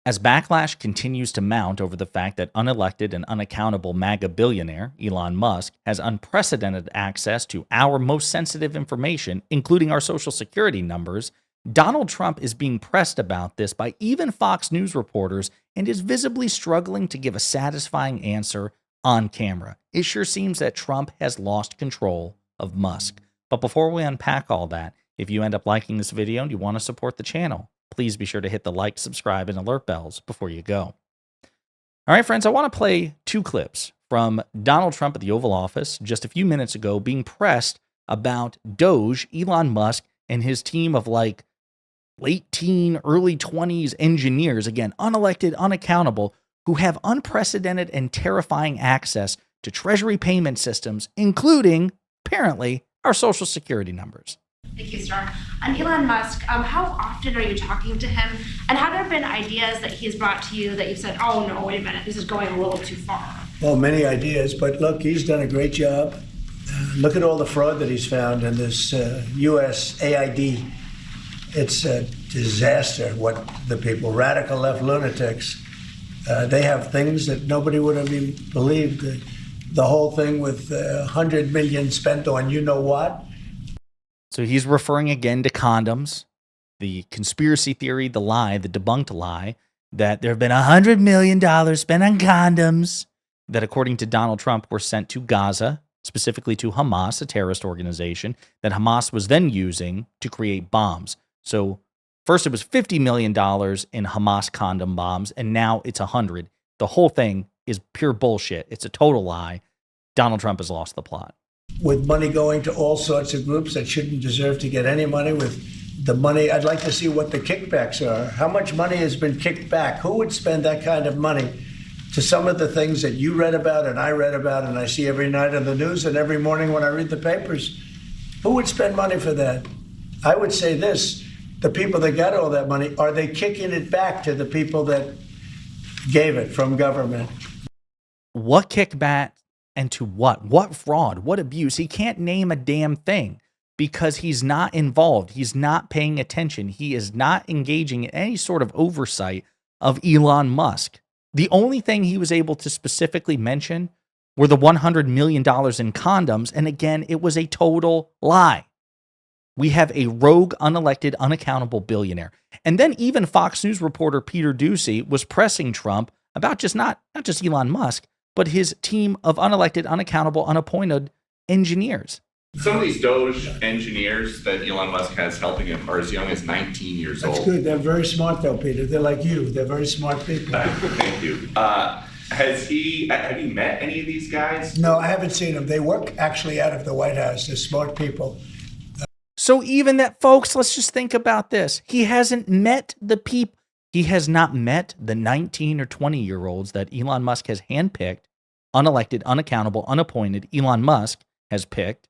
As backlash continues to mount over the fact that unelected and unaccountable MAGA billionaire Elon Musk has unprecedented access to our most sensitive information, including our social security numbers, Donald Trump is being pressed about this by even Fox News reporters and is visibly struggling to give a satisfying answer on camera. It sure seems that Trump has lost control of Musk. But before we unpack all that, if you end up liking this video and you want to support the channel, please be sure to hit the like, subscribe, and alert bells before you go. All right, friends, I want to play two clips from Donald Trump at the Oval Office just a few minutes ago being pressed about Doge, Elon Musk, and his team of like late teen, early 20s engineers, again, unelected, unaccountable, who have unprecedented and terrifying access to Treasury payment systems, including, apparently, our social security numbers. Thank you, Star. On Elon Musk, how often are you talking to him? And have there been ideas that he's brought to you that you've said, oh, no, wait a minute, this is going a little too far? Well, many ideas, but look, he's done a great job. Look at all the fraud that he's found in this U.S. AID. It's a disaster what the people, radical left lunatics, they have things that nobody would have even believed. The whole thing with $100 million spent on you know what. So he's referring again to condoms, the conspiracy theory, the lie, the debunked lie, that there have been $100 million spent on condoms that, according to Donald Trump, were sent to Gaza, specifically to Hamas, a terrorist organization, that Hamas was then using to create bombs. So first it was $50 million in Hamas condom bombs, and now it's 100. The whole thing is pure bullshit. It's a total lie. Donald Trump has lost the plot. With money going to all sorts of groups that shouldn't deserve to get any money, with the money, I'd like to see what the kickbacks are. How much money has been kicked back? Who would spend that kind of money to some of the things that you read about and I read about and I see every night on the news and every morning when I read the papers? Who would spend money for that? I would say this, the people that got all that money, are they kicking it back to the people that gave it from government? What kickback? And to what? What fraud? What abuse? He can't name a damn thing because he's not involved. He's not paying attention. He is not engaging in any sort of oversight of Elon Musk. The only thing he was able to specifically mention were the $100 million in condoms. And again, it was a total lie. We have a rogue, unelected, unaccountable billionaire. And then even Fox News reporter Peter Doocy was pressing Trump about just not just Elon Musk, but his team of unelected, unaccountable, unappointed engineers. Some of these Doge engineers that Elon Musk has helping him are as young as 19 years old. That's good. They're very smart, though, Peter. They're like you. They're very smart people. Thank you. Have you met any of these guys? No, I haven't seen them. They work actually out of the White House. They're smart people. So even that, folks, let's just think about this. He hasn't met the people. He has not met the 19 or 20-year-olds that Elon Musk has handpicked, unelected, unaccountable, unappointed, Elon Musk has picked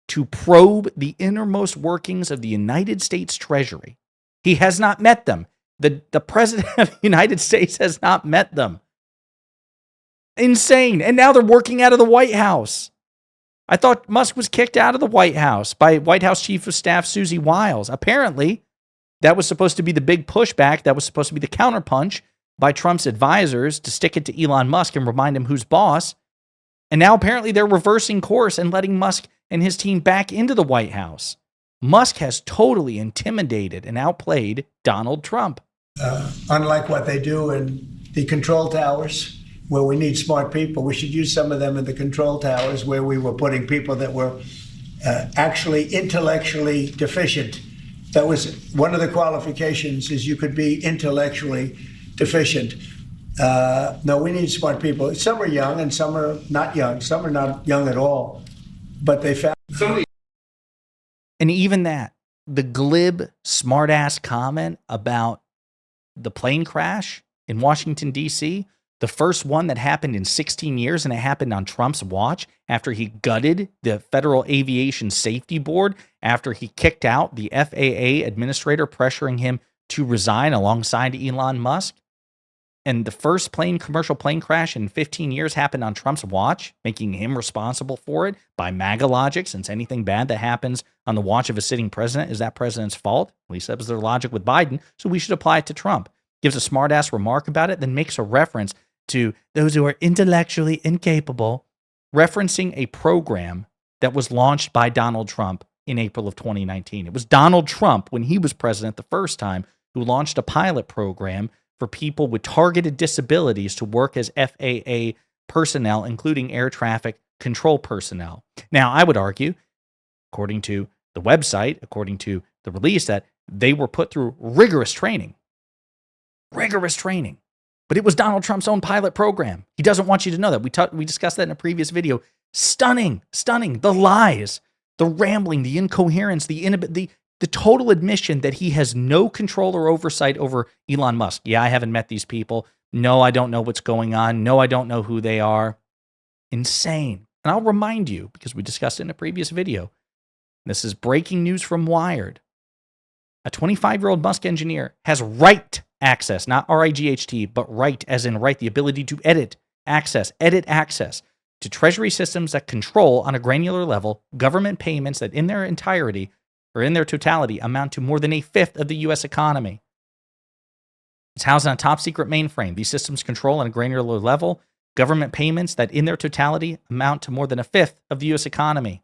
to probe the innermost workings of the United States Treasury. He has not met them. The president of the United States has not met them. Insane. And now they're working out of the White House. I thought Musk was kicked out of the White House by White House Chief of Staff Susie Wiles. Apparently, that was supposed to be the big pushback. That was supposed to be the counterpunch by Trump's advisors to stick it to Elon Musk and remind him who's boss. And now apparently they're reversing course and letting Musk and his team back into the White House. Musk has totally intimidated and outplayed Donald Trump. Unlike what they do in the control towers, where we need smart people, we should use some of them in the control towers where we were putting people that were actually intellectually deficient. That was one of the qualifications, is you could be intellectually deficient. No, we need smart people. Some are young and some are not young. Some are not young at all. But they found... And even that, the glib, smart-ass comment about the plane crash in Washington, D.C., the first one that happened in 16 years, and it happened on Trump's watch after he gutted the Federal Aviation Safety Board, after he kicked out the FAA administrator pressuring him to resign alongside Elon Musk. And the first commercial plane crash in 15 years happened on Trump's watch, making him responsible for it by MAGA logic, since anything bad that happens on the watch of a sitting president is that president's fault. At least that was their logic with Biden, so we should apply it to Trump. gives a smart-ass remark about it, then makes a reference to those who are intellectually incapable, referencing a program that was launched by Donald Trump in April of 2019. It was Donald Trump, when he was president the first time, who launched a pilot program for people with targeted disabilities to work as FAA personnel, including air traffic control personnel. Now, I would argue, according to the website, according to the release, that they were put through rigorous training. But it was Donald Trump's own pilot program. He doesn't want you to know that. We discussed that in a previous video. Stunning. The lies, the rambling, the incoherence, the total admission that he has no control or oversight over Elon Musk. Yeah, I haven't met these people. No, I don't know what's going on. No, I don't know who they are. Insane. And I'll remind you, because we discussed it in a previous video, this is breaking news from Wired. A 25-year-old Musk engineer has right access, not RIGHT, but right as in right, the ability to edit access to Treasury systems that control on a granular level government payments that in their entirety or in their totality amount to more than a fifth of the U.S. economy. It's housed on a top secret mainframe. These systems control on a granular level government payments that in their totality amount to more than a fifth of the U.S. economy.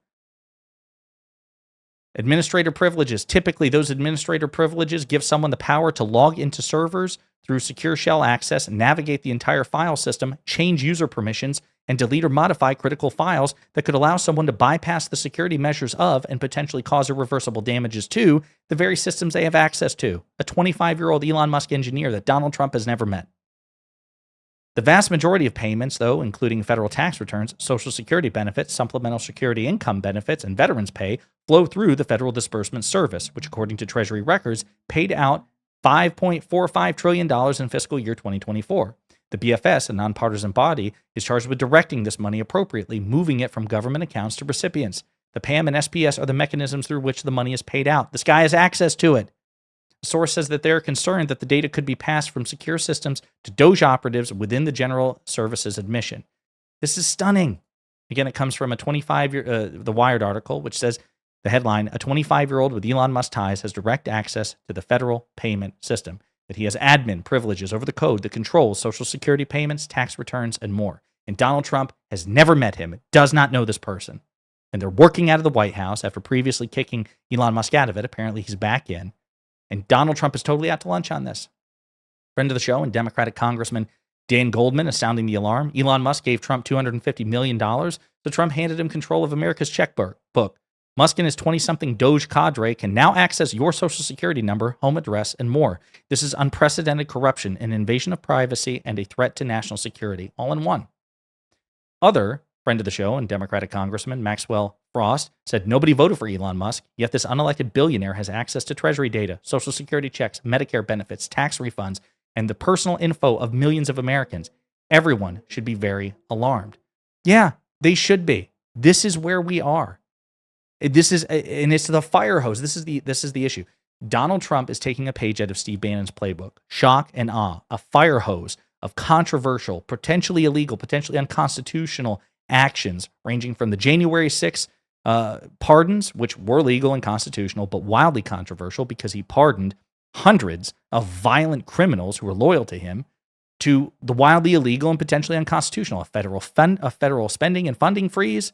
Administrator privileges. Typically, those administrator privileges give someone the power to log into servers through secure shell access, navigate the entire file system, change user permissions, and delete or modify critical files that could allow someone to bypass the security measures of and potentially cause irreversible damages to the very systems they have access to. A 25-year-old Elon Musk engineer that Donald Trump has never met. The vast majority of payments, though, including federal tax returns, Social Security benefits, supplemental security income benefits, and veterans pay, flow through the Federal Disbursement Service, which, according to Treasury records, paid out $5.45 trillion in fiscal year 2024. The BFS, a nonpartisan body, is charged with directing this money appropriately, moving it from government accounts to recipients. The PAM and SPS are the mechanisms through which the money is paid out. This guy has access to it. The source says that they are concerned that the data could be passed from secure systems to Doge operatives within the General Services admission. This is stunning. Again, it comes from a the Wired article, which says the headline, a 25-year-old with Elon Musk ties has direct access to the federal payment system, that he has admin privileges over the code that controls Social Security payments, tax returns, and more. And Donald Trump has never met him, does not know this person. And they're working out of the White House after previously kicking Elon Musk out of it. Apparently, he's back in. And Donald Trump is totally out to lunch on this. Friend of the show and Democratic Congressman Dan Goldman is sounding the alarm. Elon Musk gave Trump $250 million, so Trump handed him control of America's checkbook. Musk and his 20-something Doge cadre can now access your Social Security number, home address, and more. This is unprecedented corruption, an invasion of privacy, and a threat to national security, all in one. Other friend of the show and Democratic Congressman Maxwell Frost said nobody voted for Elon Musk, yet this unelected billionaire has access to Treasury data, Social Security checks, Medicare benefits, tax refunds, and the personal info of millions of Americans. Everyone should be very alarmed. Yeah, they should be. This is where we are. And it's the fire hose. This is the issue. Donald Trump is taking a page out of Steve Bannon's playbook. Shock and awe, a fire hose of controversial, potentially illegal, potentially unconstitutional actions, ranging from the January 6th pardons, which were legal and constitutional, but wildly controversial because he pardoned hundreds of violent criminals who were loyal to him, to the wildly illegal and potentially unconstitutional, a federal spending and funding freeze,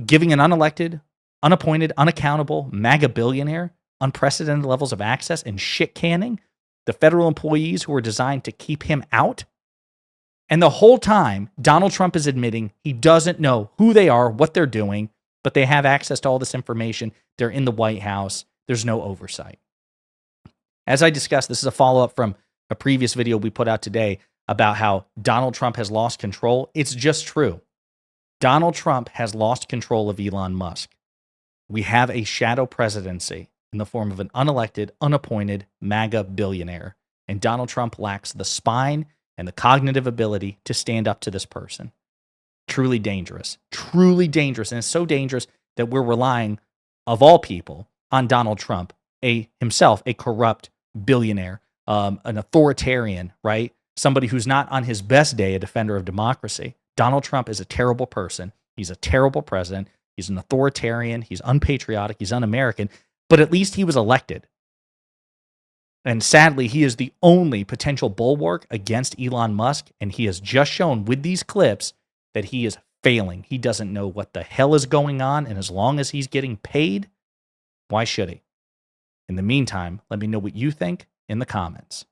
giving an unelected, unappointed, unaccountable MAGA billionaire unprecedented levels of access and shit canning the federal employees who were designed to keep him out. And the whole time, Donald Trump is admitting he doesn't know who they are, what they're doing, but they have access to all this information. They're in the White House. There's no oversight. As I discussed, this is a follow-up from a previous video we put out today about how Donald Trump has lost control. It's just true. Donald Trump has lost control of Elon Musk. We have a shadow presidency in the form of an unelected, unappointed MAGA billionaire. And Donald Trump lacks the spine and the cognitive ability to stand up to this person. Truly dangerous. Truly dangerous. And it's so dangerous that we're relying, of all people, on Donald Trump, himself a corrupt billionaire, an authoritarian, right? Somebody who's not on his best day a defender of democracy. Donald Trump is a terrible person. He's a terrible president. He's an authoritarian. He's unpatriotic. He's un-American. But at least he was elected. And sadly, he is the only potential bulwark against Elon Musk, and he has just shown with these clips that he is failing. He doesn't know what the hell is going on, and as long as he's getting paid, why should he? In the meantime, let me know what you think in the comments.